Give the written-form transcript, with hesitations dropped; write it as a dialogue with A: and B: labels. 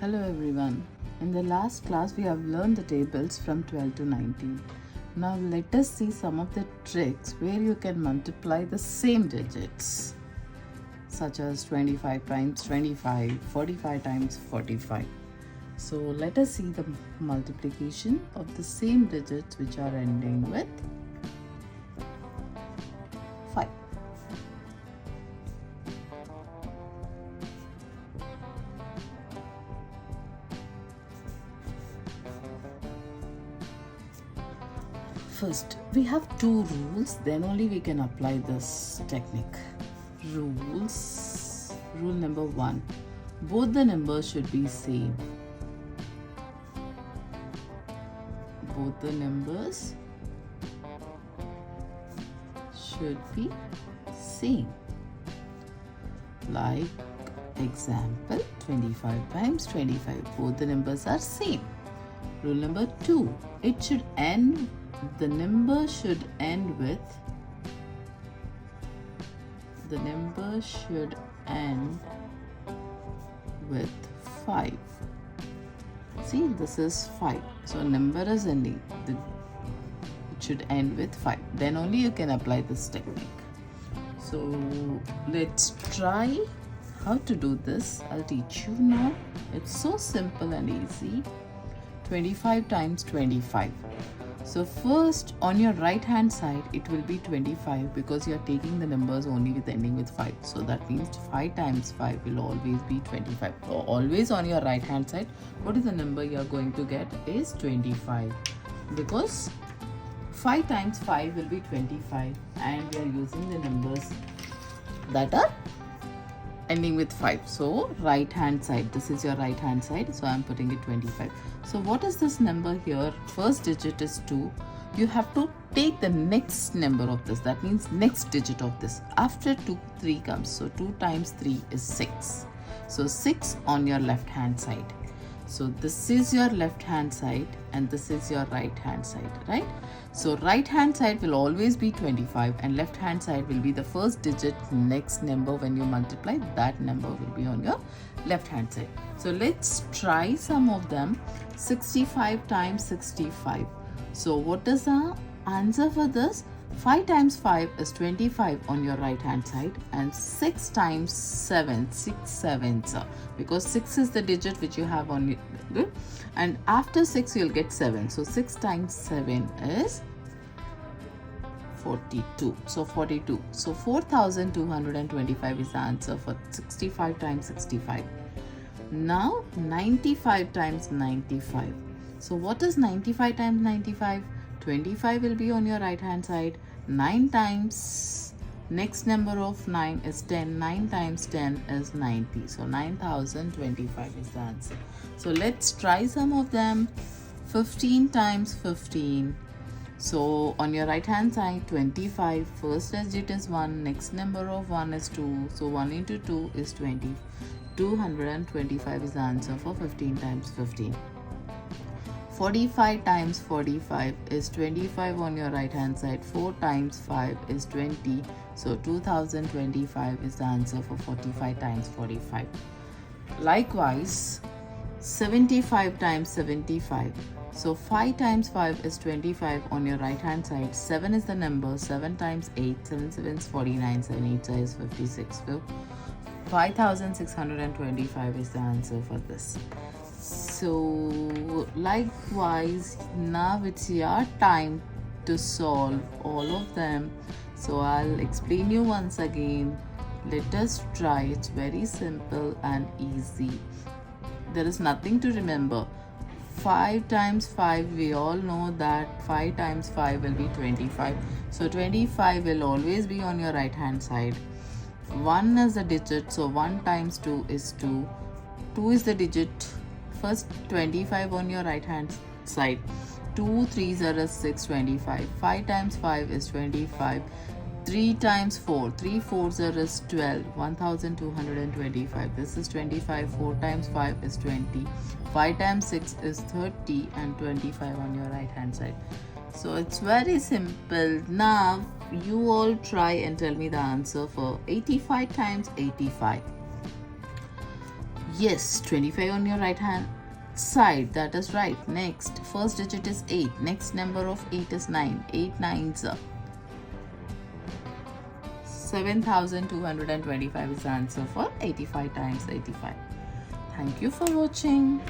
A: Hello everyone. In the last class we have learned the tables from 12 to 19. Now let us see some of the tricks where you can multiply the same digits, such as 25 times 25, 45 times 45. So let us see the multiplication of the same digits which are ending with 5. First, we have two rules, then only we can apply this technique. Rules. Rule number 1. Both the numbers should be same. Both the numbers should be same. Like example, 25 times 25. Both the numbers are same. Rule number 2. The number should end with 5. See, this is 5. So number is ending. It should end with 5. Then only you can apply this technique. So let's try how to do this. I'll teach you now. It's so simple and easy. 25 times 25. So first, on your right hand side it will be 25 because you are taking the numbers only with ending with 5. So that means 5 times 5 will always be 25. So always on your right hand side, what is the number you are going to get is 25, because 5 times 5 will be 25 and we are using the numbers that are ending with 5. So right hand side, this is your right hand side, so I am putting it 25. So what is this number here? First digit is 2. You have to take the next number of this, that means next digit of this. After 2, 3 comes, so 2 times 3 is 6. So 6 on your left hand side. So this is your left hand side and this is your right hand side, right? So right hand side will always be 25 and left hand side will be the first digit next number. When you multiply, that number will be on your left hand side. So let's try some of them. 65 times 65. So what is the answer for this? 5 times 5 is 25 on your right hand side, and 6 times 7, 6 sevens, because 6 is the digit which you have on your, and after 6 you'll get 7. So 6 times 7 is 42. So 42. So 4225 is the answer for 65 times 65. Now 95 times 95. So what is 95 times 95? 25 will be on your right hand side. 9 times next number of 9 is 10. 9 times 10 is 90. So 9025 is the answer. So let's try some of them. 15 times 15. So on your right hand side, 25, first digit is 1, next number of 1 is 2. So 1 into 2 is 20. 225 is the answer for 15 times 15. 45 times 45 is 25 on your right hand side. 4 times 5 is 20. So 2025 is the answer for 45 times 45. Likewise, 75 times 75. So 5 times 5 is 25 on your right hand side. 7 is the number. 7 times 8, 7 7 is 49, 7 8 is 56. So 5625 is the answer for this. So likewise, now it's your time to solve all of them. So I'll explain you once again. Let us try. It's very simple and easy. There is nothing to remember. 5 times 5, we all know that 5 times 5 will be 25. So 25 will always be on your right hand side. 1 is the digit, so 1 times 2 is 2. 2 is the digit. First 25 on your right hand side. 2 3s are 6, 25. 5 times 5 is 25. 3 times 4, 3 4s are 12, 1225. This is 25. 4 times 5 is 20. 5 times 6 is 30 and 25 on your right hand side. So it's very simple. Now you all try and tell me the answer for 85 times 85. Yes, 25 on your right hand side. That is right. Next, first digit is 8. Next number of 8 is 9. 8 nines are 7,225 is the answer for 85 times 85. Thank you for watching.